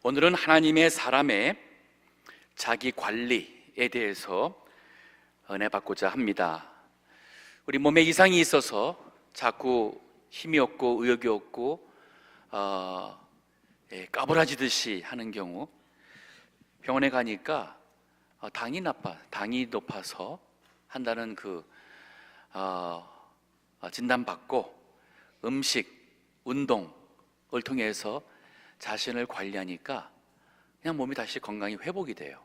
오늘은 하나님의 사람의 자기 관리에 대해서 은혜 받고자 합니다. 우리 몸에 이상이 있어서 자꾸 힘이 없고 의욕이 없고 까부라지듯이 하는 경우, 병원에 가니까 당이 높아서 한다는 진단받고 음식, 운동을 통해서 자신을 관리하니까 그냥 몸이 다시 건강이 회복이 돼요.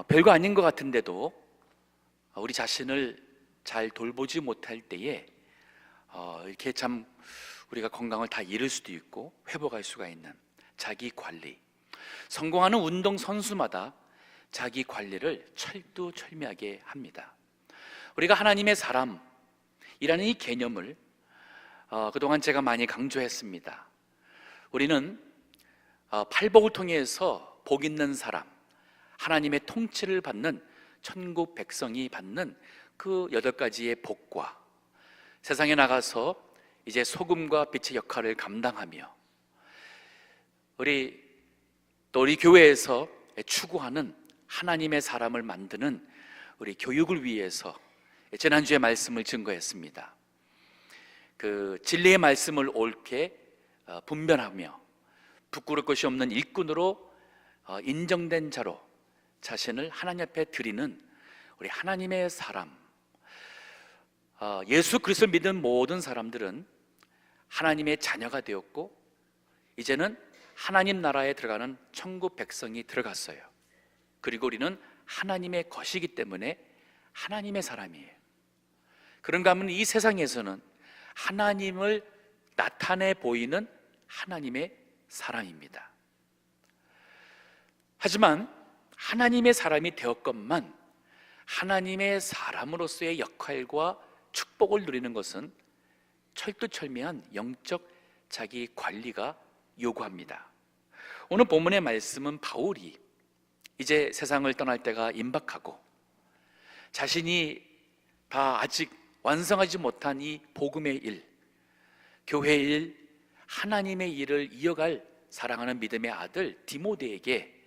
별거 아닌 것 같은데도 우리 자신을 잘 돌보지 못할 때에 이렇게 참 우리가 건강을 다 잃을 수도 있고 회복할 수가 있는 자기 관리. 성공하는 운동 선수마다 자기 관리를 철두철미하게 합니다. 우리가 하나님의 사람이라는 이 개념을 그동안 제가 많이 강조했습니다. 우리는 팔복을 통해서 복 있는 사람, 하나님의 통치를 받는 천국 백성이 받는 그 8가지의 복과 세상에 나가서 이제 소금과 빛의 역할을 감당하며 우리 교회에서 추구하는 하나님의 사람을 만드는 우리 교육을 위해서 지난주에 말씀을 증거했습니다. 그 진리의 말씀을 옳게 분별하며 부끄러울 것이 없는 일꾼으로 인정된 자로 자신을 하나님 앞에 드리는 우리 하나님의 사람, 예수 그리스도를 믿는 모든 사람들은 하나님의 자녀가 되었고 이제는 하나님 나라에 들어가는 천국 백성이 들어갔어요. 그리고 우리는 하나님의 것이기 때문에 하나님의 사람이에요. 그런가 하면 이 세상에서는 하나님을 나타내 보이는 하나님의 사람입니다. 하지만 하나님의 사람이 되었건만 하나님의 사람으로서의 역할과 축복을 누리는 것은 철두철미한 영적 자기 관리가 요구합니다. 오늘 본문의 말씀은 바울이 이제 세상을 떠날 때가 임박하고 자신이 다 아직 완성하지 못한 이 복음의 일, 교회의 일, 하나님의 일을 이어갈 사랑하는 믿음의 아들 디모데에게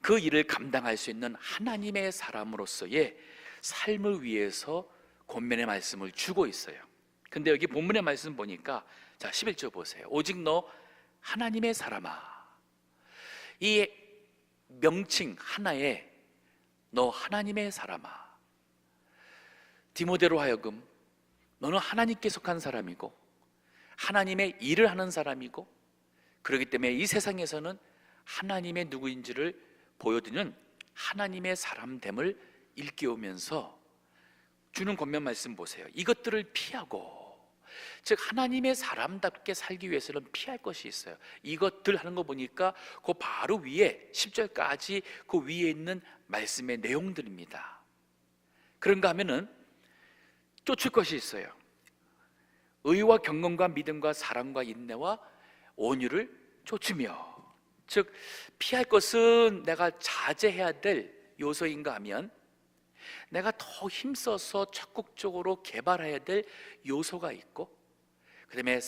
그 일을 감당할 수 있는 하나님의 사람으로서의 삶을 위해서 권면의 말씀을 주고 있어요. 근데 여기 본문의 말씀 보니까 11절 보세요. 오직 너 하나님의 사람아. 이 명칭 하나에 너 하나님의 사람아, 디모데로 하여금 너는 하나님께 속한 사람이고 하나님의 일을 하는 사람이고 그렇기 때문에 이 세상에서는 하나님의 누구인지를 보여드리는 하나님의 사람됨을 일깨우면서 주는 권면 말씀 보세요. 이것들을 피하고, 즉 하나님의 사람답게 살기 위해서는 피할 것이 있어요. 이것들 하는 거 보니까 그 바로 위에 10절까지 그 위에 있는 말씀의 내용들입니다. 그런가 하면은 쫓을 것이 있어요. 의와 경건과 믿음과 사랑과 인내와 온유를 쫓으며, 즉 피할 것은 내가 자제해야 될 요소인가 하면 내가 더 힘써서 적극적으로 개발해야 될 요소가 있고, 그 다음에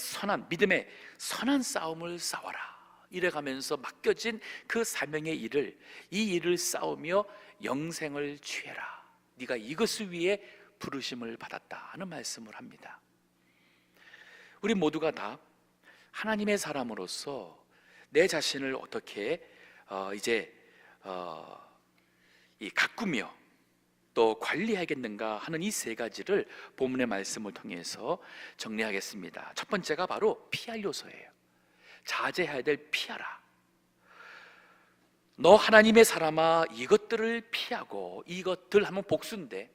믿음의 선한 싸움을 싸워라 이래가면서 맡겨진 그 사명의 일을, 이 일을 싸우며 영생을 취해라. 네가 이것을 위해 부르심을 받았다 하는 말씀을 합니다. 우리 모두가 다 하나님의 사람으로서 내 자신을 어떻게 가꾸며 또 관리하겠는가 하는 이 3가지를 본문의 말씀을 통해서 정리하겠습니다. 첫 번째가 바로 피할 요소예요. 자제해야 될 피하라. 너 하나님의 사람아, 이것들을 피하고, 이것들 하면 복수인데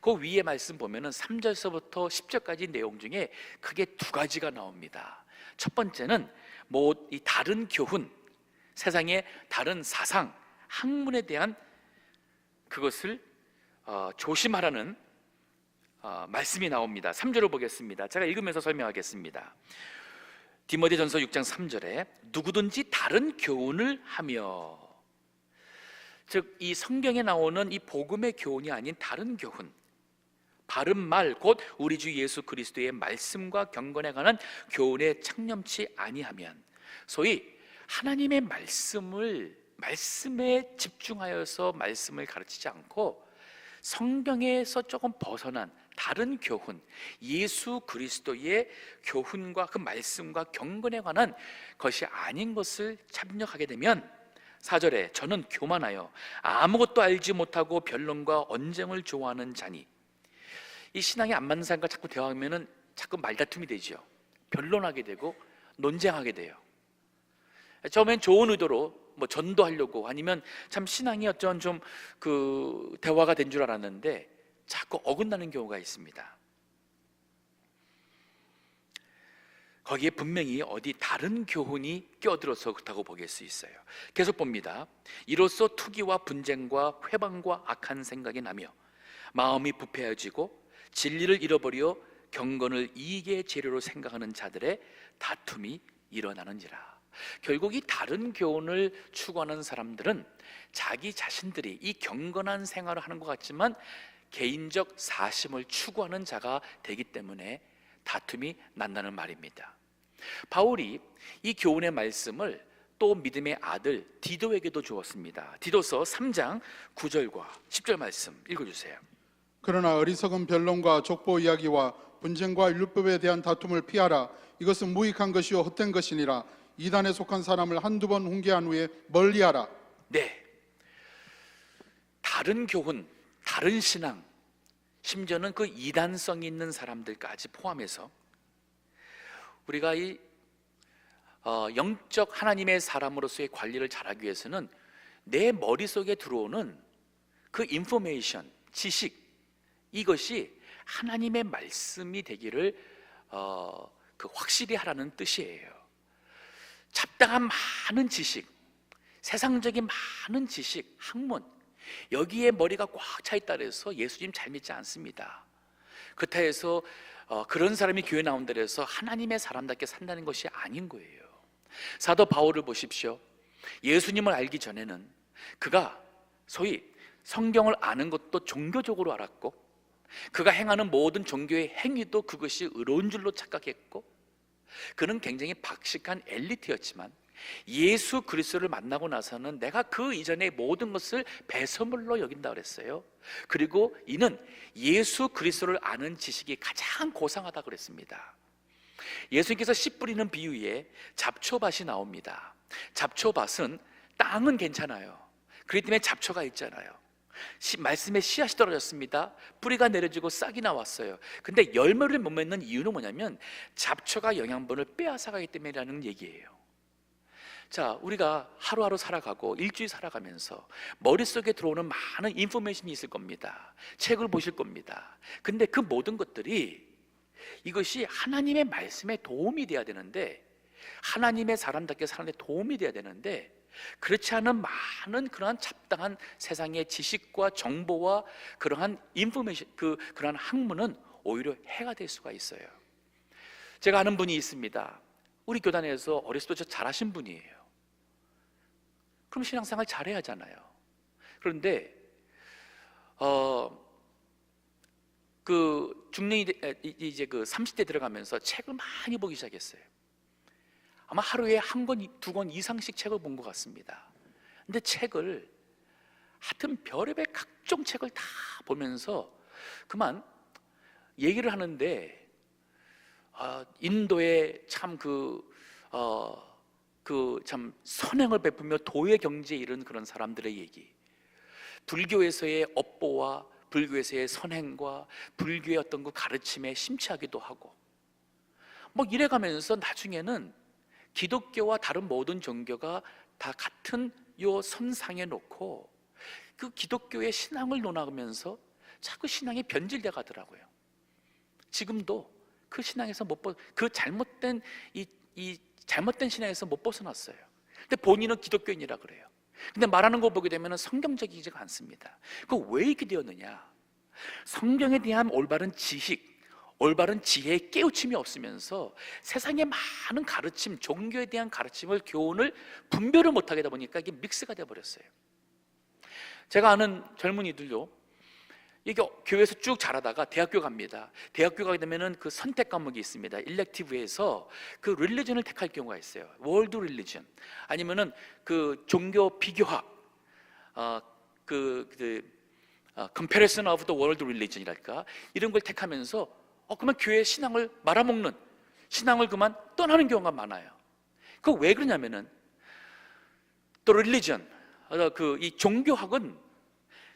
그 위에 말씀 보면은 3절서부터 10절까지 내용 중에 크게 2가지가 나옵니다. 첫 번째는 이 다른 교훈, 세상의 다른 사상, 학문에 대한 그것을 조심하라는 말씀이 나옵니다. 3절을 보겠습니다. 제가 읽으면서 설명하겠습니다. 디모데전서 6장 3절에 누구든지 다른 교훈을 하며, 즉 이 성경에 나오는 이 복음의 교훈이 아닌 다른 교훈, 바른 말 곧 우리 주 예수 그리스도의 말씀과 경건에 관한 교훈에 창념치 아니하면 소위 하나님의 말씀에 집중하여서 말씀을 가르치지 않고 성경에서 조금 벗어난 다른 교훈, 예수 그리스도의 교훈과 그 말씀과 경건에 관한 것이 아닌 것을 참여하게 되면 4절에 저는 교만하여 아무것도 알지 못하고 변론과 언쟁을 좋아하는 자니, 이 신앙이 안 맞는 사람과 자꾸 대화하면 자꾸 말다툼이 되죠. 변론하게 되고 논쟁하게 돼요. 처음엔 좋은 의도로 뭐 전도하려고 아니면 참 신앙이 어쩐 좀 그 대화가 된 줄 알았는데 자꾸 어긋나는 경우가 있습니다. 거기에 분명히 어디 다른 교훈이 끼어들어서 그렇다고 보길 수 있어요. 계속 봅니다. 이로써 투기와 분쟁과 회방과 악한 생각이 나며 마음이 부패해지고 진리를 잃어버려 경건을 이익의 재료로 생각하는 자들의 다툼이 일어나는지라. 결국 이 다른 교훈을 추구하는 사람들은 자기 자신들이 이 경건한 생활을 하는 것 같지만 개인적 사심을 추구하는 자가 되기 때문에 다툼이 난다는 말입니다. 바울이 이 교훈의 말씀을 또 믿음의 아들 디도에게도 주었습니다. 디도서 3장 9절과 10절 말씀 읽어주세요. 그러나 어리석은 변론과 족보 이야기와 분쟁과 율법에 대한 다툼을 피하라. 이것은 무익한 것이요 헛된 것이니라. 이단에 속한 사람을 한두 번 훈계한 후에 멀리하라. 네, 다른 교훈, 다른 신앙, 심지어는 그 이단성이 있는 사람들까지 포함해서 우리가 이 영적 하나님의 사람으로서의 관리를 잘하기 위해서는 내 머릿속에 들어오는 그 인포메이션, 지식, 이것이 하나님의 말씀이 되기를 확실히 하라는 뜻이에요. 잡다한 많은 지식, 세상적인 많은 지식, 학문, 여기에 머리가 꽉 차 있다 해서 예수님 잘 믿지 않습니다. 그렇다 해서 그런 사람이 교회 나온다 해서 하나님의 사람답게 산다는 것이 아닌 거예요. 사도 바울을 보십시오. 예수님을 알기 전에는 그가 소위 성경을 아는 것도 종교적으로 알았고, 그가 행하는 모든 종교의 행위도 그것이 의로운 줄로 착각했고, 그는 굉장히 박식한 엘리트였지만 예수 그리스도를 만나고 나서는 내가 그 이전의 모든 것을 배설물로 여긴다 그랬어요. 그리고 이는 예수 그리스도를 아는 지식이 가장 고상하다 그랬습니다. 예수님께서 씨 뿌리는 비유에 잡초밭이 나옵니다. 잡초밭은 땅은 괜찮아요. 그렇기 때문에 잡초가 있잖아요. 말씀에 씨앗이 떨어졌습니다. 뿌리가 내려지고 싹이 나왔어요. 근데 열매를 못 맺는 이유는 뭐냐면 잡초가 영양분을 빼앗아가기 때문이라는 얘기예요. 자, 우리가 하루하루 살아가고 일주일 살아가면서 머릿속에 들어오는 많은 인포메이션이 있을 겁니다. 책을 보실 겁니다. 근데 그 모든 것들이 이것이 하나님의 말씀에 도움이 돼야 되는데, 하나님의 사람답게 사는 데 도움이 돼야 되는데, 그렇지 않은 많은 그러한 잡다한 세상의 지식과 정보와 그러한 인포메이션, 그러한 학문은 오히려 해가 될 수가 있어요. 제가 아는 분이 있습니다. 우리 교단에서 어렸을 때 잘하신 분이에요. 그럼 신앙생활 잘해야 하잖아요. 그런데 중년이 이제 30대 들어가면서 책을 많이 보기 시작했어요. 아마 하루에 한 권, 두 권 이상씩 책을 본 것 같습니다. 근데 책을 하여튼 별의별 각종 책을 다 보면서 그만 얘기를 하는데, 인도의 참 참 선행을 베푸며 도의 경지에 이른 그런 사람들의 얘기, 불교에서의 업보와 불교에서의 선행과 불교의 어떤 그 가르침에 심취하기도 하고, 뭐 이래가면서 나중에는 기독교와 다른 모든 종교가 다 같은 요 선상에 놓고 그 기독교의 신앙을 논하면서 자꾸 신앙이 변질돼 가더라고요. 지금도 그 신앙에서 그 잘못된 잘못된 신앙에서 못 벗어났어요. 근데 본인은 기독교인이라 그래요. 근데 말하는 거 보게 되면 성경적이지가 않습니다. 그 왜 이렇게 되었느냐? 성경에 대한 올바른 지식, 올바른 지혜의 깨우침이 없으면서 세상의 많은 가르침, 종교에 대한 가르침을, 교훈을 분별을 못하게 되다 보니까 이게 믹스가 되어버렸어요. 제가 아는 젊은이들요, 이게 교회에서 쭉 자라다가 대학교 갑니다. 대학교 가게 되면은 그 선택 과목이 있습니다. 일렉티브에서 그 릴리전을 택할 경우가 있어요. 월드 릴리전 아니면은 그 종교 비교학, comparison of the world religion이랄까 이런 걸 택하면서 그만 교회 신앙을 말아먹는, 신앙을 그만 떠나는 경우가 많아요. 그 왜 그러냐면은 또 religion, 이 종교학은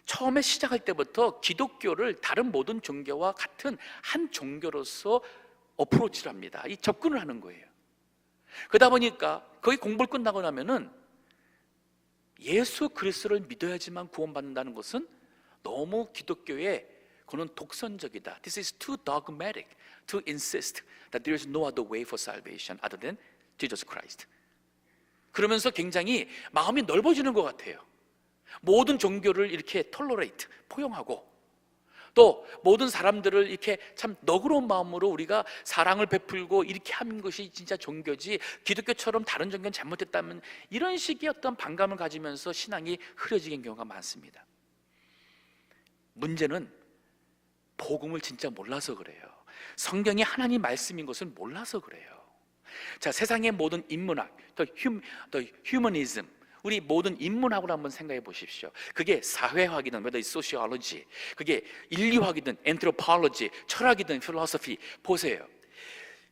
처음에 시작할 때부터 기독교를 다른 모든 종교와 같은 한 종교로서 어프로치를 합니다. 이 접근을 하는 거예요. 그러다 보니까 거기 공부를 끝나고 나면은 예수 그리스도를 믿어야지만 구원받는다는 것은 너무 기독교의 그는 독선적이다. This is too dogmatic to insist that there is no other way for salvation other than Jesus Christ. 그러면서 굉장히 마음이 넓어지는 것 같아요. 모든 종교를 이렇게 톨러레이트, 포용하고 또 모든 사람들을 이렇게 참 너그러운 마음으로 우리가 사랑을 베풀고 이렇게 하는 것이 진짜 종교지, 기독교처럼 다른 종교는 잘못됐다면 이런 식의 어떤 반감을 가지면서 신앙이 흐려지는 경우가 많습니다. 문제는 복음을 진짜 몰라서 그래요. 성경이 하나님 말씀인 것을 몰라서 그래요. 자, 세상의 모든 인문학, 휴머니즘, 우리 모든 인문학을 한번 생각해 보십시오. 그게 사회학이든 whether it's sociology, 그게 인류학이든 anthropology, 철학이든 philosophy, 보세요.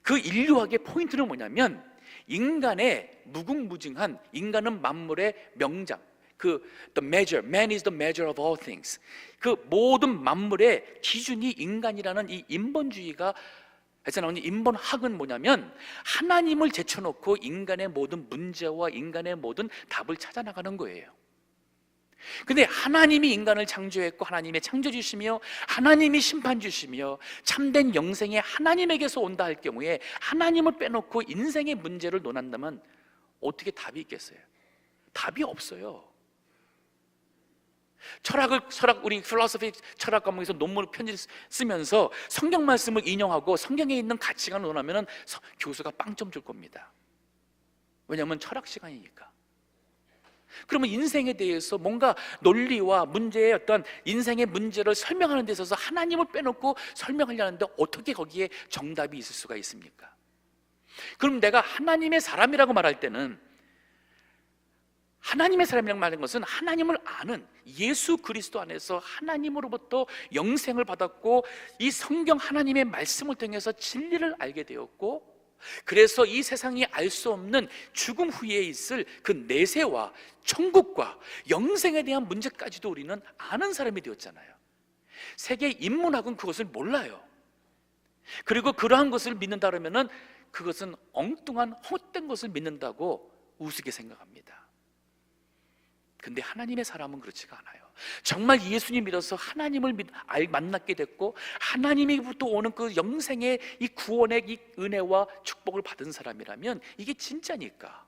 그 인류학의 포인트는 뭐냐면 인간의 무궁무진한, 인간은 만물의 명장, the measure, man is the measure of all things. 그 모든 만물의 기준이 인간이라는 이 인본주의가 해서 나오는 인본학은 뭐냐면 하나님을 제쳐놓고 인간의 모든 문제와 인간의 모든 답을 찾아나가는 거예요. 근데 하나님이 인간을 창조했고 하나님의 창조주시며 하나님이 심판주시며 참된 영생이 하나님에게서 온다 할 경우에 하나님을 빼놓고 인생의 문제를 논한다면 어떻게 답이 있겠어요? 답이 없어요. 우리 필로소피 철학 과목에서 논문을 편지를 쓰면서 성경 말씀을 인용하고 성경에 있는 가치관을 논하면 교수가 빵점 줄 겁니다. 왜냐하면 철학 시간이니까. 그러면 인생에 대해서 뭔가 논리와 문제의 어떤 인생의 문제를 설명하는 데 있어서 하나님을 빼놓고 설명하려는데 어떻게 거기에 정답이 있을 수가 있습니까? 그럼 내가 하나님의 사람이라고 말할 때는, 하나님의 사람이라고 말하는 것은 하나님을 아는, 예수 그리스도 안에서 하나님으로부터 영생을 받았고 이 성경 하나님의 말씀을 통해서 진리를 알게 되었고, 그래서 이 세상이 알 수 없는 죽음 후에 있을 그 내세와 천국과 영생에 대한 문제까지도 우리는 아는 사람이 되었잖아요. 세계 인문학은 그것을 몰라요. 그리고 그러한 것을 믿는다 그러면은 그것은 엉뚱한 헛된 것을 믿는다고 우습게 생각합니다. 근데 하나님의 사람은 그렇지가 않아요. 정말 예수님 믿어서 하나님을 만났게 됐고 하나님으로부터 오는 그 영생의 이 구원의 이 은혜와 축복을 받은 사람이라면 이게 진짜니까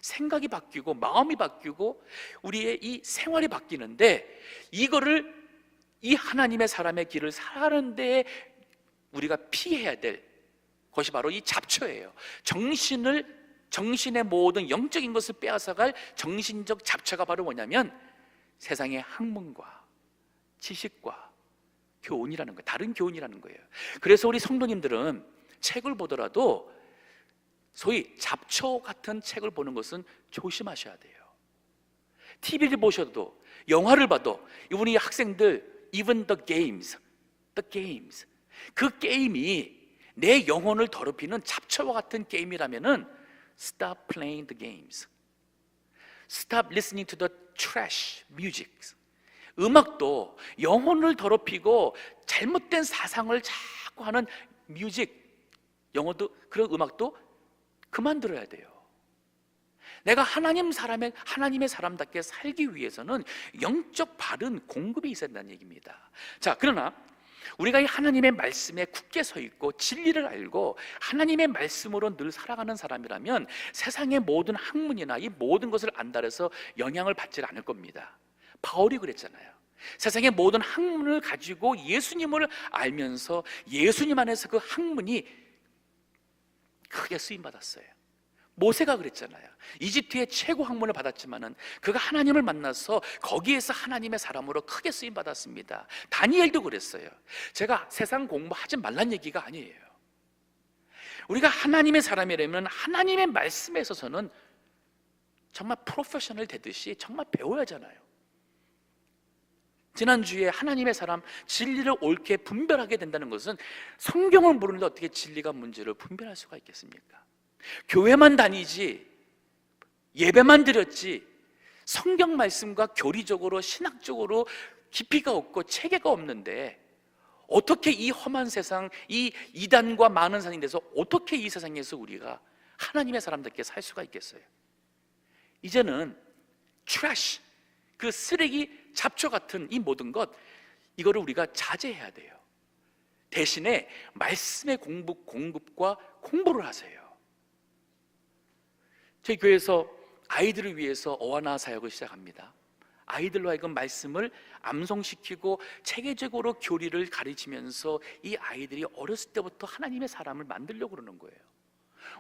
생각이 바뀌고 마음이 바뀌고 우리의 이 생활이 바뀌는데, 이거를 이 하나님의 사람의 길을 살아가는 데 우리가 피해야 될 것이 바로 이 잡초예요. 정신의 모든 영적인 것을 빼앗아갈 정신적 잡초가 바로 뭐냐면 세상의 학문과 지식과 교훈이라는 거예요. 다른 교훈이라는 거예요. 그래서 우리 성도님들은 책을 보더라도 소위 잡초 같은 책을 보는 것은 조심하셔야 돼요. TV를 보셔도 영화를 봐도 우리 학생들 even the games 그 게임이 내 영혼을 더럽히는 잡초와 같은 게임이라면은 Stop playing the games. Stop listening to the trash music. 음악도 영혼을 더럽히고 잘못된 사상을 자꾸 하는 뮤직, 영어도 그런 음악도 그만 들어야 돼요. 내가 하나님의 사람답게 살기 위해서는 영적 바른 공급이 있어야 된다는 얘기입니다. 자, 그러나 우리가 이 하나님의 말씀에 굳게 서 있고 진리를 알고 하나님의 말씀으로 늘 살아가는 사람이라면 세상의 모든 학문이나 이 모든 것을 안다 해서 영향을 받지 않을 겁니다. 바울이 그랬잖아요. 세상의 모든 학문을 가지고 예수님을 알면서 예수님 안에서 그 학문이 크게 쓰임받았어요. 모세가 그랬잖아요. 이집트의 최고 학문을 받았지만은 그가 하나님을 만나서 거기에서 하나님의 사람으로 크게 쓰임 받았습니다. 다니엘도 그랬어요. 제가 세상 공부하지 말란 얘기가 아니에요. 우리가 하나님의 사람이라면 하나님의 말씀에 있어서는 정말 프로페셔널 되듯이 정말 배워야 하잖아요. 지난주에 하나님의 사람 진리를 옳게 분별하게 된다는 것은 성경을 모르는데 어떻게 진리가 문제를 분별할 수가 있겠습니까? 교회만 다니지 예배만 드렸지 성경 말씀과 교리적으로 신학적으로 깊이가 없고 체계가 없는데 어떻게 이 험한 세상, 이 이단과 많은 사람이 돼서 어떻게 이 세상에서 우리가 하나님의 사람답게 살 수가 있겠어요? 이제는 트래쉬, 그 쓰레기 잡초 같은 이 모든 것, 이거를 우리가 자제해야 돼요. 대신에 말씀의 공급과 공부를 하세요. 저희 교회에서 아이들을 위해서 어와나 사역을 시작합니다. 아이들로 하여금 말씀을 암송시키고 체계적으로 교리를 가르치면서 이 아이들이 어렸을 때부터 하나님의 사람을 만들려고 그러는 거예요.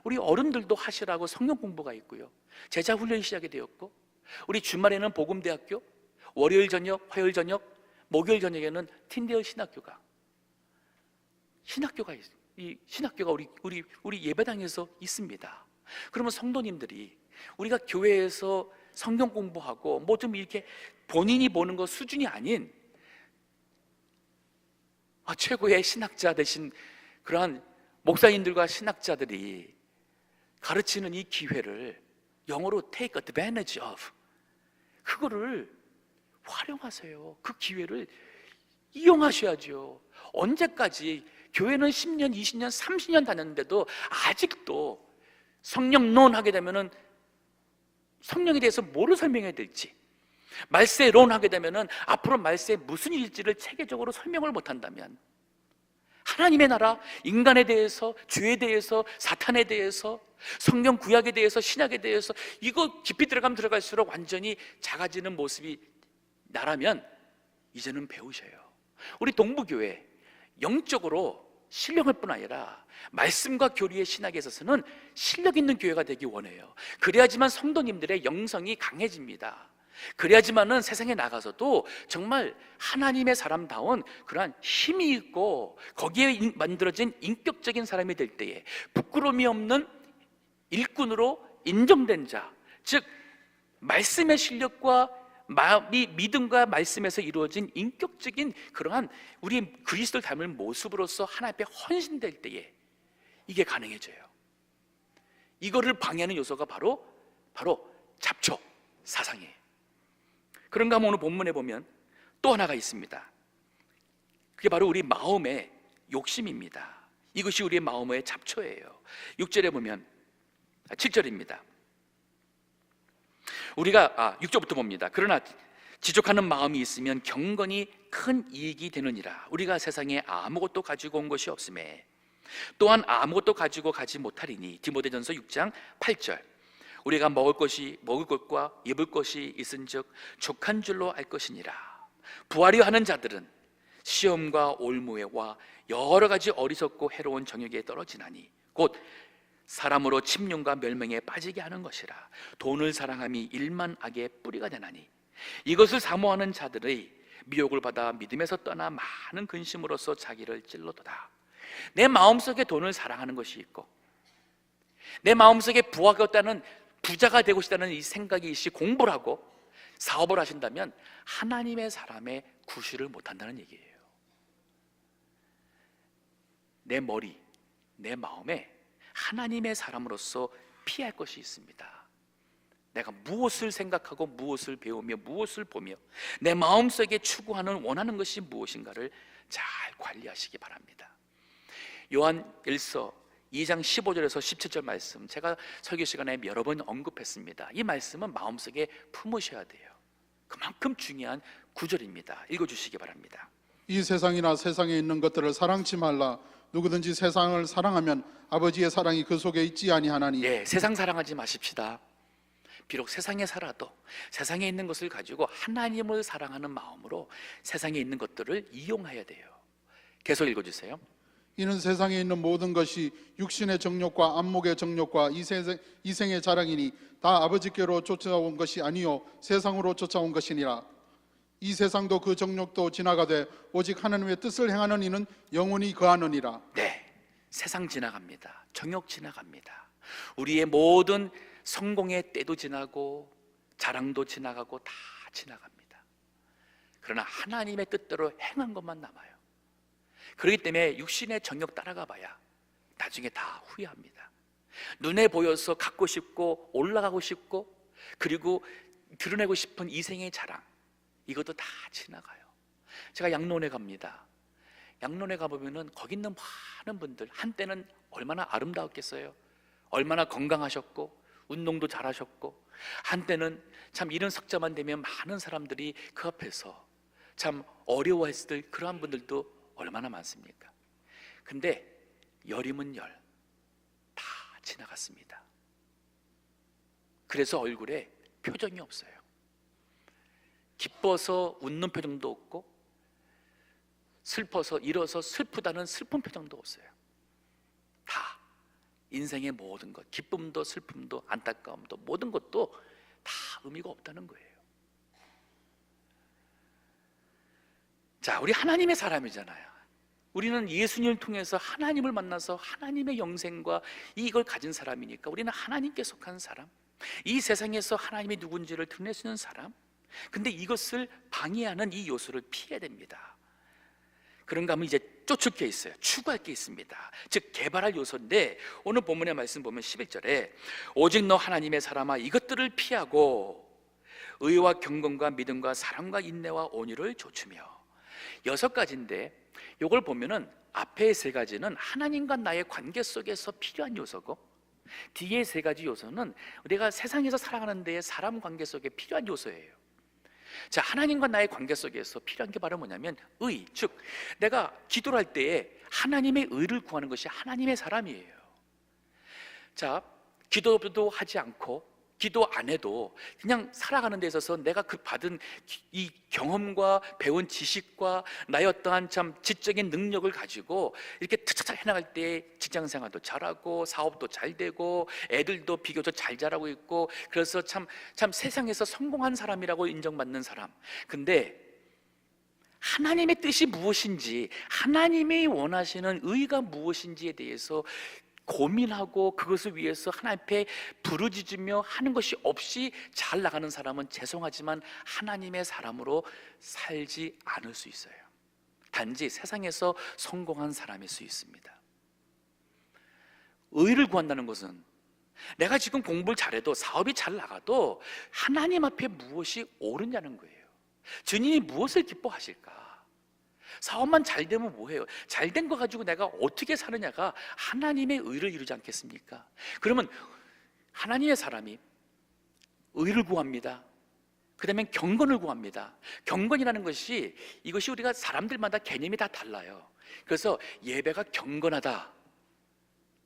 우리 어른들도 하시라고 성경 공부가 있고요, 제자 훈련이 시작이 되었고, 우리 주말에는 복음대학교, 월요일 저녁, 화요일 저녁, 목요일 저녁에는 틴데일 신학교가 이 신학교가 우리 예배당에서 있습니다. 그러면 성도님들이 우리가 교회에서 성경 공부하고 뭐 좀 이렇게 본인이 보는 것 수준이 아닌 최고의 신학자 되신 그러한 목사님들과 신학자들이 가르치는 이 기회를 영어로 take advantage of, 그거를 활용하세요. 그 기회를 이용하셔야죠. 언제까지 교회는 10년, 20년, 30년 다녔는데도 아직도 성령론 하게 되면은 성령에 대해서 뭐를 설명해야 될지, 말세론 하게 되면은 앞으로 말세에 무슨 일일지를 체계적으로 설명을 못한다면 하나님의 나라, 인간에 대해서, 죄에 대해서, 사탄에 대해서, 성경 구약에 대해서, 신약에 대해서 이거 깊이 들어가면 들어갈수록 완전히 작아지는 모습이 나라면 이제는 배우셔요. 우리 동부교회 영적으로 신령할 뿐 아니라 말씀과 교리의 신학에 있어서는 실력 있는 교회가 되기 원해요. 그래야지만 성도님들의 영성이 강해집니다. 그래야지만은 세상에 나가서도 정말 하나님의 사람다운 그러한 힘이 있고 거기에 만들어진 인격적인 사람이 될 때에 부끄러움이 없는 일꾼으로 인정된 자, 즉 말씀의 실력과 이 믿음과 말씀에서 이루어진 인격적인 그러한 우리 그리스도를 닮은 모습으로서 하나님 앞에 헌신될 때에 이게 가능해져요. 이거를 방해하는 요소가 바로 잡초, 사상이에요. 그런가 하면 오늘 본문에 보면 또 하나가 있습니다. 그게 바로 우리 마음의 욕심입니다. 이것이 우리의 마음의 잡초예요. 6절에 보면 7절입니다. 우리가 6절부터 봅니다. 그러나 지족하는 마음이 있으면 경건이 큰 이익이 되느니라. 우리가 세상에 아무것도 가지고 온 것이 없음에 또한 아무것도 가지고 가지 못하리니. 디모데전서 6장 8절. 우리가 먹을 것과 입을 것이 있은즉 족한 줄로 알 것이니라. 부하려 하는 자들은 시험과 올무에와 여러 가지 어리석고 해로운 정욕에 떨어지나니 곧 사람으로 침륜과 멸망에 빠지게 하는 것이라. 돈을 사랑함이 일만 악의 뿌리가 되나니 이것을 사모하는 자들의 미혹을 받아 믿음에서 떠나 많은 근심으로써 자기를 찔러도다. 내 마음속에 돈을 사랑하는 것이 있고 내 마음속에 부자가 되고 싶다는 이 생각이 있이 공부를 하고 사업을 하신다면 하나님의 사람의 구실을 못한다는 얘기예요. 내 머리, 내 마음에 하나님의 사람으로서 피할 것이 있습니다. 내가 무엇을 생각하고 무엇을 배우며 무엇을 보며 내 마음속에 추구하는 원하는 것이 무엇인가를 잘 관리하시기 바랍니다. 요한 1서 2장 15절에서 17절 말씀, 제가 설교 시간에 여러 번 언급했습니다. 이 말씀은 마음속에 품으셔야 돼요. 그만큼 중요한 구절입니다. 읽어주시기 바랍니다. 이 세상이나 세상에 있는 것들을 사랑치 말라. 누구든지 세상을 사랑하면 아버지의 사랑이 그 속에 있지 아니하나니. 세상 사랑하지 마십시다. 비록 세상에 살아도 세상에 있는 것을 가지고 하나님을 사랑하는 마음으로 세상에 있는 것들을 이용해야 돼요. 계속 읽어주세요. 이는 세상에 있는 모든 것이 육신의 정욕과 안목의 정욕과 이생의 자랑이니 다 아버지께로 쫓아온 것이 아니요 세상으로 쫓아온 것이니라. 이 세상도 그 정욕도 지나가되 오직 하나님의 뜻을 행하는 이는 영원히 거하느니라. 네, 세상 지나갑니다. 정욕 지나갑니다. 우리의 모든 성공의 때도 지나고 자랑도 지나가고 다 지나갑니다. 그러나 하나님의 뜻대로 행한 것만 남아요. 그렇기 때문에 육신의 정욕 따라가 봐야 나중에 다 후회합니다. 눈에 보여서 갖고 싶고 올라가고 싶고 그리고 드러내고 싶은 이생의 자랑, 이것도 다 지나가요. 제가 양론에 갑니다. 양론에 가보면은 거기 있는 많은 분들, 한때는 얼마나 아름다웠겠어요. 얼마나 건강하셨고 운동도 잘하셨고, 한때는 참 이런 석자만 되면 많은 사람들이 그 앞에서 참 어려워했을 그러한 분들도 얼마나 많습니까? 근데 열이면 열 다 지나갔습니다. 그래서 얼굴에 표정이 없어요. 기뻐서 웃는 표정도 없고, 슬퍼서 일어서 슬프다는 슬픈 표정도 없어요. 다 인생의 모든 것, 기쁨도 슬픔도 안타까움도 모든 것도 다 의미가 없다는 거예요. 자, 우리 하나님의 사람이잖아요. 우리는 예수님을 통해서 하나님을 만나서 하나님의 영생과 이걸 가진 사람이니까 우리는 하나님께 속한 사람, 이 세상에서 하나님이 누군지를 드러낼 수 있는 사람. 근데 이것을 방해하는 이 요소를 피해야 됩니다. 그런가 하면 이제 쫓을 게 있어요. 추구할 게 있습니다. 즉 개발할 요소인데, 오늘 본문의 말씀 보면 11절에 오직 너 하나님의 사람아 이것들을 피하고 의와 경건과 믿음과 사랑과 인내와 온유를 조추며. 6가지인데 이걸 보면은 앞에 3가지는 하나님과 나의 관계 속에서 필요한 요소고, 뒤에 3가지 요소는 우리가 세상에서 살아가는 데에 사람 관계 속에 필요한 요소예요. 자, 하나님과 나의 관계 속에서 필요한 게 바로 뭐냐면 의, 즉 내가 기도를 할 때에 하나님의 의를 구하는 것이 하나님의 사람이에요. 자, 기도도 하지 않고 기도 안 해도 그냥 살아가는 데 있어서 내가 그 받은 이 경험과 배운 지식과 나의 어떠한 참 지적인 능력을 가지고 이렇게 차차차 해나갈 때 직장 생활도 잘하고 사업도 잘 되고 애들도 비교적 잘 자라고 있고, 그래서 참 세상에서 성공한 사람이라고 인정받는 사람. 근데 하나님의 뜻이 무엇인지, 하나님이 원하시는 의가 무엇인지에 대해서 고민하고 그것을 위해서 하나님 앞에 부르짖으며 하는 것이 없이 잘 나가는 사람은 죄송하지만 하나님의 사람으로 살지 않을 수 있어요. 단지 세상에서 성공한 사람일 수 있습니다. 의를 구한다는 것은 내가 지금 공부를 잘해도 사업이 잘 나가도 하나님 앞에 무엇이 옳으냐는 거예요. 주님이 무엇을 기뻐하실까? 사업만 잘 되면 뭐해요? 잘 된 거 가지고 내가 어떻게 사느냐가 하나님의 의를 이루지 않겠습니까? 그러면 하나님의 사람이 의를 구합니다. 그 다음에 경건을 구합니다. 경건이라는 것이, 이것이 우리가 사람들마다 개념이 다 달라요. 그래서 예배가 경건하다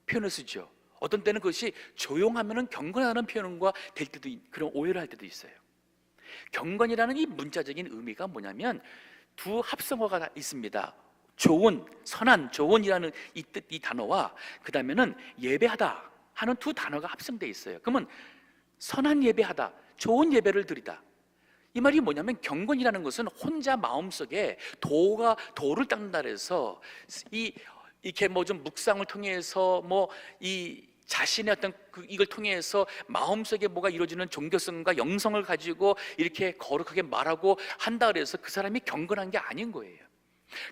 표현을 쓰죠. 어떤 때는 그것이 조용하면 경건하다는 표현과 될 때도, 그런 오해를 할 때도 있어요. 경건이라는 이 문자적인 의미가 뭐냐면 두 합성어가 있습니다. 좋은, 선한, 좋은이라는 이 단어와 그 다음에는 예배하다 하는 두 단어가 합성되어 있어요. 그러면 선한 예배하다, 좋은 예배를 드리다, 이 말이 뭐냐면 경건이라는 것은 혼자 마음속에 도를 닦는다 그래서 이렇게 뭐 좀 묵상을 통해서 이 자신의 어떤 이걸 통해서 마음속에 뭐가 이루어지는 종교성과 영성을 가지고 이렇게 거룩하게 말하고 한다 그래서 그 사람이 경건한 게 아닌 거예요.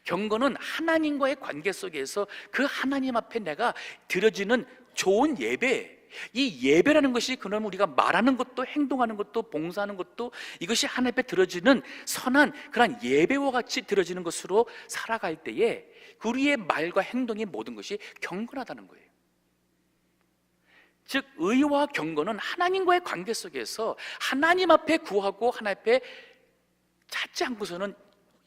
경건은 하나님과의 관계 속에서 그 하나님 앞에 내가 드려지는 좋은 예배, 이 예배라는 것이 그럼 우리가 말하는 것도 행동하는 것도 봉사하는 것도 이것이 하나님 앞에 드려지는 선한 그런 예배와 같이 드려지는 것으로 살아갈 때에 우리의 말과 행동의 모든 것이 경건하다는 거예요. 즉 의와 경건은 하나님과의 관계 속에서 하나님 앞에 구하고 하나님 앞에 찾지 않고서는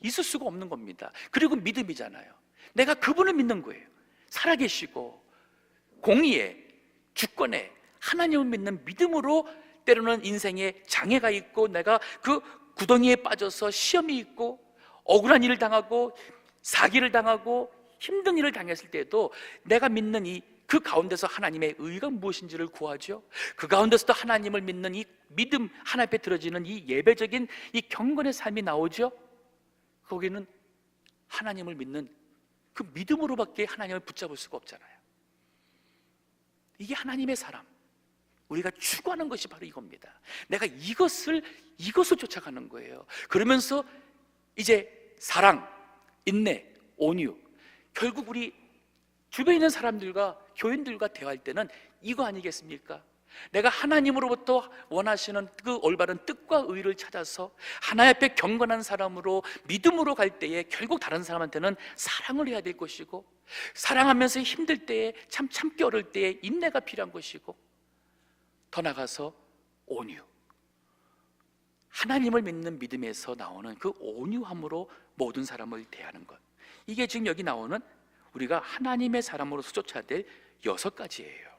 있을 수가 없는 겁니다. 그리고 믿음이잖아요. 내가 그분을 믿는 거예요. 살아계시고 공의에 주권에 하나님을 믿는 믿음으로 때로는 인생에 장애가 있고 내가 그 구덩이에 빠져서 시험이 있고 억울한 일을 당하고 사기를 당하고 힘든 일을 당했을 때도 내가 믿는 그 가운데서 하나님의 의가 무엇인지를 구하죠. 그 가운데서도 하나님을 믿는 이 믿음, 하나님 앞에 들어지는 이 예배적인 이 경건의 삶이 나오죠. 거기는 하나님을 믿는 그 믿음으로밖에 하나님을 붙잡을 수가 없잖아요. 이게 하나님의 사람, 우리가 추구하는 것이 바로 이겁니다. 내가 이것을 쫓아가는 거예요. 그러면서 이제 사랑, 인내, 온유, 결국 우리 주변에 있는 사람들과 교인들과 대화할 때는 이거 아니겠습니까? 내가 하나님으로부터 원하시는 그 올바른 뜻과 의를 찾아서 하나님 앞에 경건한 사람으로 믿음으로 갈 때에 결국 다른 사람한테는 사랑을 해야 될 것이고, 사랑하면서 힘들 때에 참기 어려울 때에 인내가 필요한 것이고, 더 나아가서 온유, 하나님을 믿는 믿음에서 나오는 그 온유함으로 모든 사람을 대하는 것, 이게 지금 여기 나오는 우리가 하나님의 사람으로서 쫓아야 될 6가지예요.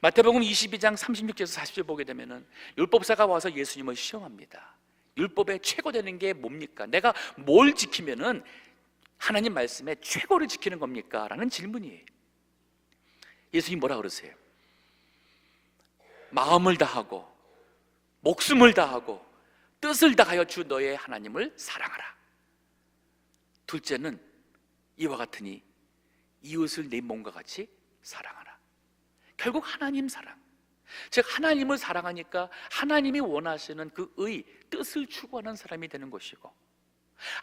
마태복음 22장 36절에서 40절 보게 되면은 율법사가 와서 예수님을 시험합니다. 율법의 최고 되는 게 뭡니까? 내가 뭘 지키면은 하나님 말씀에 최고를 지키는 겁니까? 라는 질문이에요. 예수님 뭐라 그러세요? 마음을 다하고 목숨을 다하고 뜻을 다하여 주 너의 하나님을 사랑하라. 둘째는 이와 같으니 이웃을 내 몸과 같이 사랑하라. 결국 하나님 사랑, 즉 하나님을 사랑하니까 하나님이 원하시는 그 의, 뜻을 추구하는 사람이 되는 것이고,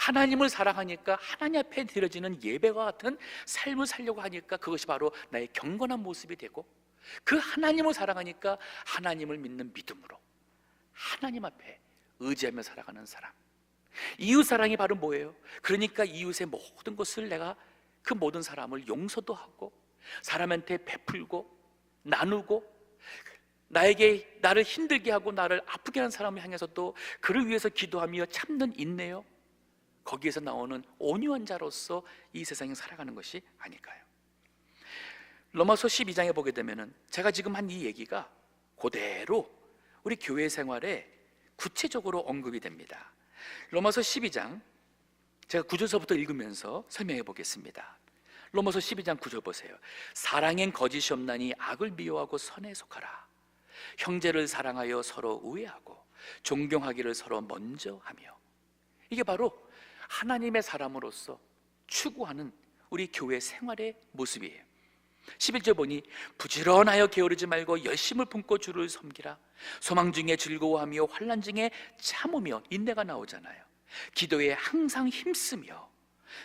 하나님을 사랑하니까 하나님 앞에 드려지는 예배와 같은 삶을 살려고 하니까 그것이 바로 나의 경건한 모습이 되고, 그 하나님을 사랑하니까 하나님을 믿는 믿음으로 하나님 앞에 의지하며 살아가는 사람. 이웃 사랑이 바로 뭐예요? 그러니까 이웃의 모든 것을 내가 그 모든 사람을 용서도 하고 사람한테 베풀고 나누고, 나를 힘들게 하고 나를 아프게 하는 사람을 향해서도 그를 위해서 기도하며 참는 인내요, 거기에서 나오는 온유한 자로서 이 세상에 살아가는 것이 아닐까요? 로마서 12장에 보게 되면은 제가 지금 한 이 얘기가 그대로 우리 교회 생활에 구체적으로 언급이 됩니다. 로마서 12장 제가 9절서부터 읽으면서 설명해 보겠습니다. 로마서 12장 9절 보세요. 사랑엔 거짓이 없나니 악을 미워하고 선에 속하라. 형제를 사랑하여 서로 우애하고 존경하기를 서로 먼저 하며. 이게 바로 하나님의 사람으로서 추구하는 우리 교회 생활의 모습이에요. 11절 보니 부지런하여 게으르지 말고 열심을 품고 주를 섬기라. 소망 중에 즐거워하며 환난 중에 참으며, 인내가 나오잖아요. 기도에 항상 힘쓰며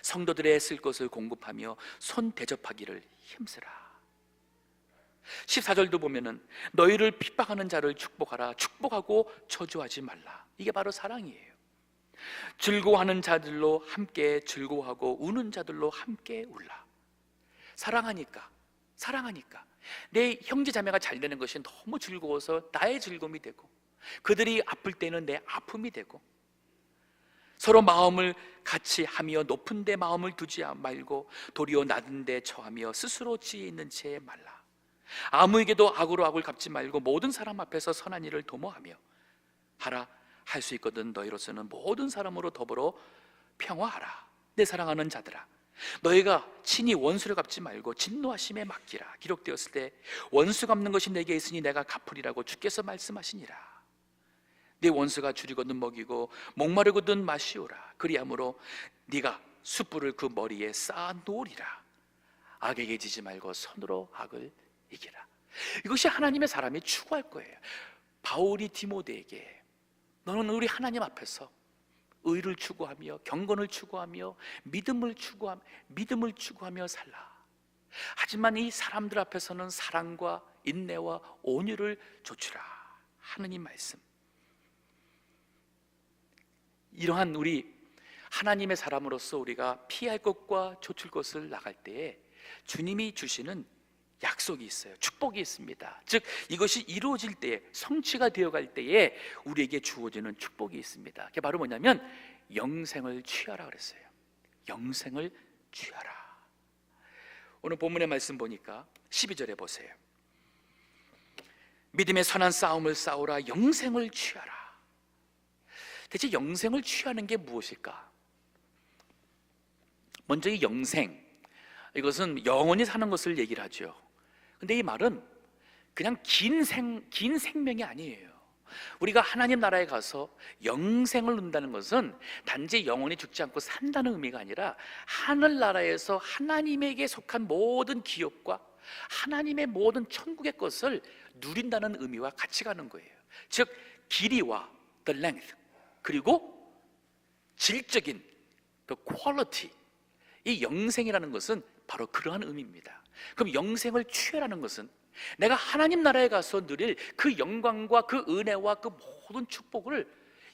성도들의 쓸 것을 공급하며 손 대접하기를 힘쓰라. 14절도 보면은 너희를 핍박하는 자를 축복하라. 축복하고 저주하지 말라. 이게 바로 사랑이에요. 즐거워하는 자들로 함께 즐거워하고 우는 자들로 함께 울라. 사랑하니까 내 형제 자매가 잘 되는 것이 너무 즐거워서 나의 즐거움이 되고, 그들이 아플 때는 내 아픔이 되고, 서로 마음을 같이 하며 높은 데 마음을 두지 말고 도리어 낮은 데 처하며 스스로 지혜 있는 채 말라. 아무에게도 악으로 악을 갚지 말고 모든 사람 앞에서 선한 일을 도모하며 하라. 할 수 있거든 너희로서는 모든 사람으로 더불어 평화하라. 내 사랑하는 자들아, 너희가 친히 원수를 갚지 말고 진노하심에 맡기라. 기록되었을 때 원수 갚는 것이 내게 있으니 내가 갚으리라고 주께서 말씀하시니라. 네 원수가 줄이거든 먹이고 목마르거든 마시오라. 그리함으로 네가 숯불을 그 머리에 쌓아 놓으리라. 악에게 지지 말고 선으로 악을 이기라. 이것이 하나님의 사람이 추구할 거예요. 바울이 디모데에게 너는 우리 하나님 앞에서 의를 추구하며 경건을 추구하며 믿음을 추구하며 살라. 하지만 이 사람들 앞에서는 사랑과 인내와 온유를 조추라. 하느님 말씀. 이러한 우리 하나님의 사람으로서 우리가 피할 것과 조출 것을 나갈 때에 주님이 주시는 약속이 있어요. 축복이 있습니다. 즉 이것이 이루어질 때에, 성취가 되어갈 때에 우리에게 주어지는 축복이 있습니다. 그게 바로 뭐냐면 영생을 취하라 그랬어요. 영생을 취하라. 오늘 본문의 말씀 보니까 12절에 보세요. 믿음의 선한 싸움을 싸우라. 영생을 취하라. 대체 영생을 취하는 게 무엇일까? 먼저 이 영생, 이것은 영원히 사는 것을 얘기를 하죠. 근데 이 말은 그냥 긴 생명이 아니에요. 우리가 하나님 나라에 가서 영생을 누린다는 것은 단지 영원히 죽지 않고 산다는 의미가 아니라 하늘나라에서 하나님에게 속한 모든 기업과 하나님의 모든 천국의 것을 누린다는 의미와 같이 가는 거예요. 즉 길이와 the length, 그리고 질적인 the quality, 이 영생이라는 것은 바로 그러한 의미입니다. 그럼 영생을 취하라는 것은 내가 하나님 나라에 가서 누릴 그 영광과 그 은혜와 그 모든 축복을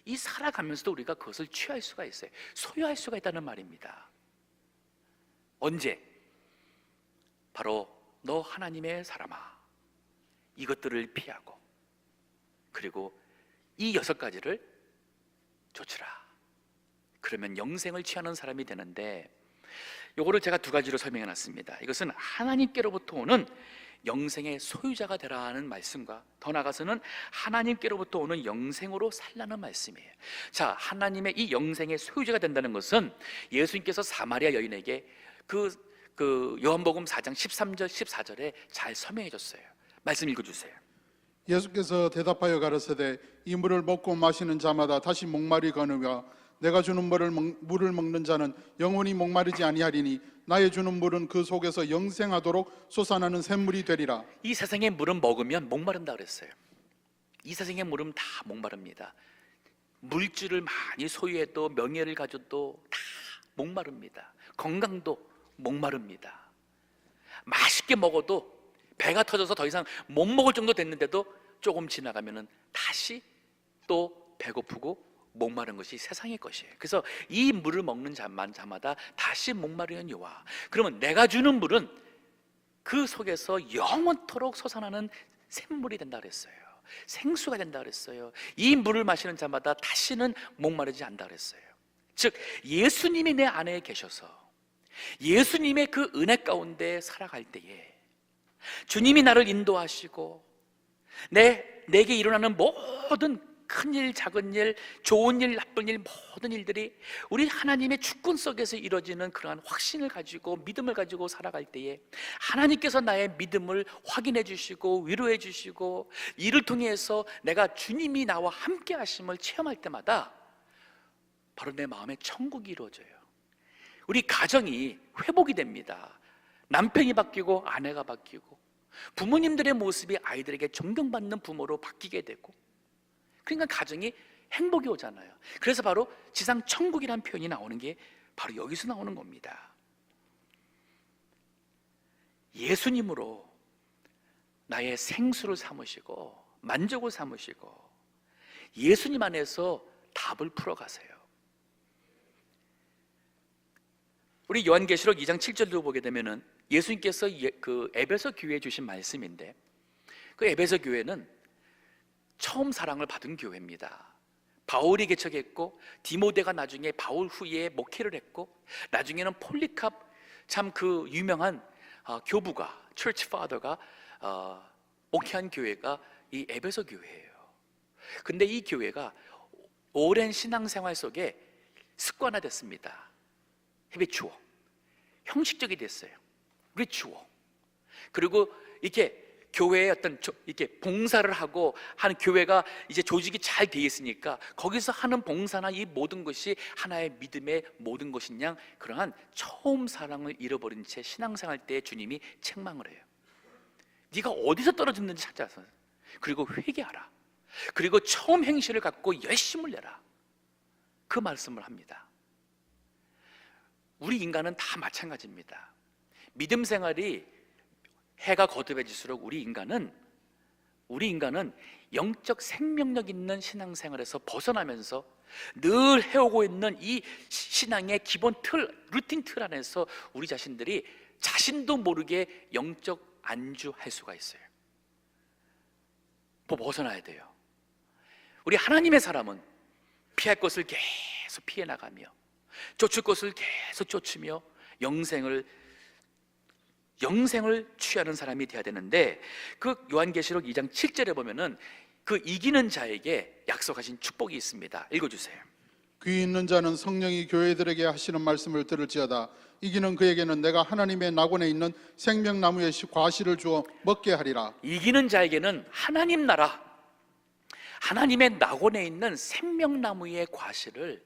이 살아가면서도 우리가 그것을 취할 수가 있어요. 소유할 수가 있다는 말입니다. 언제? 바로 너 하나님의 사람아, 이것들을 피하고 그리고 이 6가지를 좇으라. 그러면 영생을 취하는 사람이 되는데, 요거를 제가 2가지로 설명해 놨습니다. 이것은 하나님께로부터 오는 영생의 소유자가 되라는 말씀과 더 나아가서는 하나님께로부터 오는 영생으로 살라는 말씀이에요. 자, 하나님의 이 영생의 소유자가 된다는 것은 예수님께서 사마리아 여인에게 그 요한복음 4장 13절 14절에 잘 설명해 줬어요. 말씀 읽어주세요. 예수께서 대답하여 가라사대 이 물을 먹고 마시는 자마다 다시 목마르거니와 내가 주는 물을 먹는 자는 영원히 목마르지 아니하리니 나의 주는 물은 그 속에서 영생하도록 솟아나는 샘물이 되리라. 이 세상의 물은 먹으면 목마른다 그랬어요. 이 세상의 물은 다 목마릅니다. 물질을 많이 소유해도 명예를 가져도 다 목마릅니다. 건강도 목마릅니다. 맛있게 먹어도 배가 터져서 더 이상 못 먹을 정도 됐는데도 조금 지나가면은 다시 또 배고프고 목마른 것이 세상의 것이에요. 그래서 이 물을 먹는 자마다 다시 목마르는 여호와. 그러면 내가 주는 물은 그 속에서 영원토록 솟아나는 샘물이 된다 그랬어요. 생수가 된다 그랬어요. 이 물을 마시는 자마다 다시는 목마르지 않다 그랬어요. 즉 예수님이 내 안에 계셔서 예수님의 그 은혜 가운데 살아갈 때에 주님이 나를 인도하시고 내게 일어나는 모든 큰일, 작은 일, 좋은 일, 나쁜 일, 모든 일들이 우리 하나님의 주권 속에서 이루어지는 그러한 확신을 가지고 믿음을 가지고 살아갈 때에 하나님께서 나의 믿음을 확인해 주시고 위로해 주시고 이를 통해서 내가 주님이 나와 함께 하심을 체험할 때마다 바로 내 마음에 천국이 이루어져요. 우리 가정이 회복이 됩니다. 남편이 바뀌고 아내가 바뀌고 부모님들의 모습이 아이들에게 존경받는 부모로 바뀌게 되고, 그러니까 가정이 행복이 오잖아요. 그래서 바로 지상 천국이라는 표현이 나오는 게 바로 여기서 나오는 겁니다. 예수님으로 나의 생수를 삼으시고 만족을 삼으시고 예수님 안에서 답을 풀어가세요. 우리 요한계시록 2장 7절도 보게 되면은 예수님께서 그 에베소 교회에 주신 말씀인데, 그 에베소 교회는 처음 사랑을 받은 교회입니다. 바울이 개척했고 디모데가 나중에 바울 후에 목회를 했고 나중에는 폴리캅 참 그 유명한 교부가 처치 파더가 목회한 교회가 이 에베소 교회예요. 근데 이 교회가 오랜 신앙생활 속에 습관화됐습니다. 헤비추어, 형식적이 됐어요. 리추어. 그리고 이렇게 교회에 어떤 이렇게 봉사를 하고 하는 교회가 이제 조직이 잘 돼 있으니까 거기서 하는 봉사나 이 모든 것이 하나의 믿음의 모든 것인 양 그러한 처음 사랑을 잃어버린 채 신앙생활 때 주님이 책망을 해요. 네가 어디서 떨어졌는지 찾아서 그리고 회개하라. 그리고 처음 행실을 갖고 열심을 내라. 그 말씀을 합니다. 우리 인간은 다 마찬가지입니다. 믿음 생활이 해가 거듭해질수록 우리 인간은 영적 생명력 있는 신앙생활에서 벗어나면서 늘 해오고 있는 이 신앙의 기본 틀, 루틴 틀 안에서 우리 자신들이 자신도 모르게 영적 안주할 수가 있어요. 벗어나야 돼요. 우리 하나님의 사람은 피할 것을 계속 피해 나가며 쫓을 것을 계속 쫓으며 영생을 취하는 사람이 되어야 되는데, 그 요한계시록 2장 7절에 보면은 그 이기는 자에게 약속하신 축복이 있습니다. 읽어주세요. 귀 있는 자는 성령이 교회들에게 하시는 말씀을 들을지어다. 이기는 그에게는 내가 하나님의 낙원에 있는 생명나무의 과실을 주어 먹게 하리라. 이기는 자에게는 하나님 나라, 하나님의 낙원에 있는 생명나무의 과실을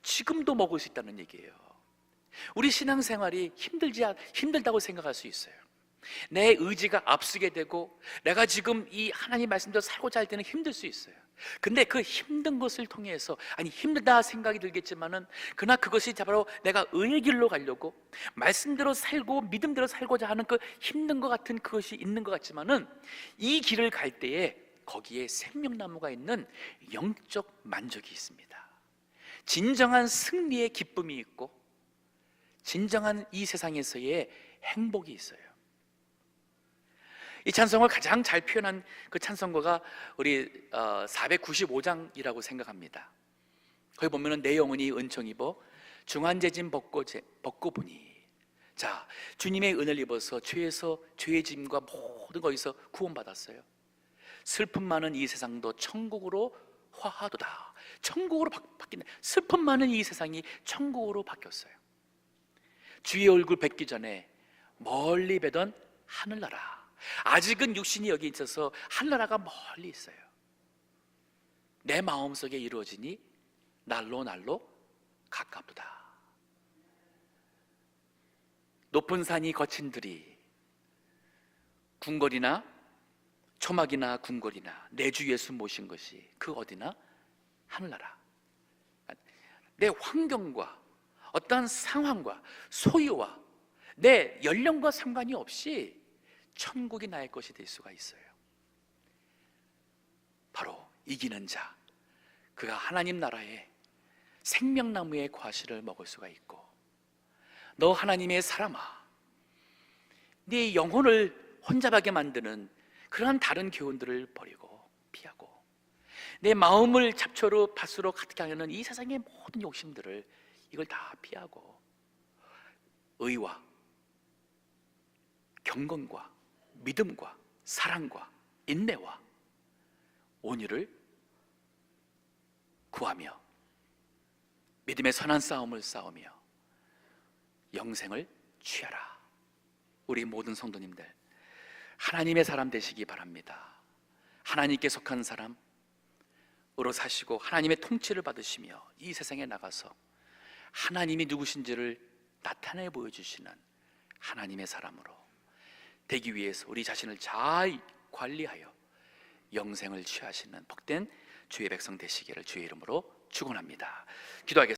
지금도 먹을 수 있다는 얘기예요. 우리 신앙생활이 힘들다고 생각할 수 있어요. 내 의지가 앞서게 되고 내가 지금 이 하나님 말씀대로 살고자 할 때는 힘들 수 있어요. 근데 그 힘든 것을 통해서, 아니 힘들다 생각이 들겠지만은 그러나 그것이 바로 내가 의의 길로 가려고 말씀대로 살고 믿음대로 살고자 하는 그 힘든 것 같은 그것이 있는 것 같지만은 이 길을 갈 때에 거기에 생명나무가 있는 영적 만족이 있습니다. 진정한 승리의 기쁨이 있고 진정한 이 세상에서의 행복이 있어요. 이 찬송을 가장 잘 표현한 그 찬송가가 우리 495장이라고 생각합니다. 거기 보면은 내 영혼이 은총 입어 중한제짐 벗고 보니, 자, 주님의 은혜를 입어서 죄에서 죄의 짐과 모든 거기서 구원받았어요. 슬픔 많은 이 세상도 천국으로 화하도다. 천국으로 바뀌는, 슬픔 많은 이 세상이 천국으로 바뀌었어요. 주의 얼굴 뵙기 전에 멀리 뵈던 하늘나라, 아직은 육신이 여기 있어서 하늘나라가 멀리 있어요. 내 마음속에 이루어지니 날로 가깝도다. 높은 산이 거친 들이 궁궐이나 초막이나 궁궐이나 내 주 예수 모신 것이 그 어디나 하늘나라. 내 환경과 어떠한 상황과 소유와 내 연령과 상관이 없이 천국이 나의 것이 될 수가 있어요. 바로 이기는 자, 그가 하나님 나라의 생명나무의 과실을 먹을 수가 있고, 너 하나님의 사람아, 네 영혼을 혼잡하게 만드는 그러한 다른 교훈들을 버리고 피하고, 내 마음을 잡초로 밭으로 가득 하려는 이 세상의 모든 욕심들을 이걸 다 피하고 의와 경건과 믿음과 사랑과 인내와 온유를 구하며 믿음의 선한 싸움을 싸우며 영생을 취하라. 우리 모든 성도님들 하나님의 사람 되시기 바랍니다. 하나님께 속한 사람으로 사시고 하나님의 통치를 받으시며 이 세상에 나가서 하나님이 누구신지를 나타내 보여주시는 하나님의 사람으로 되기 위해서 우리 자신을 잘 관리하여 영생을 취하시는 복된 주의 백성 되시기를 주의 이름으로 축원합니다. 기도하겠습니다.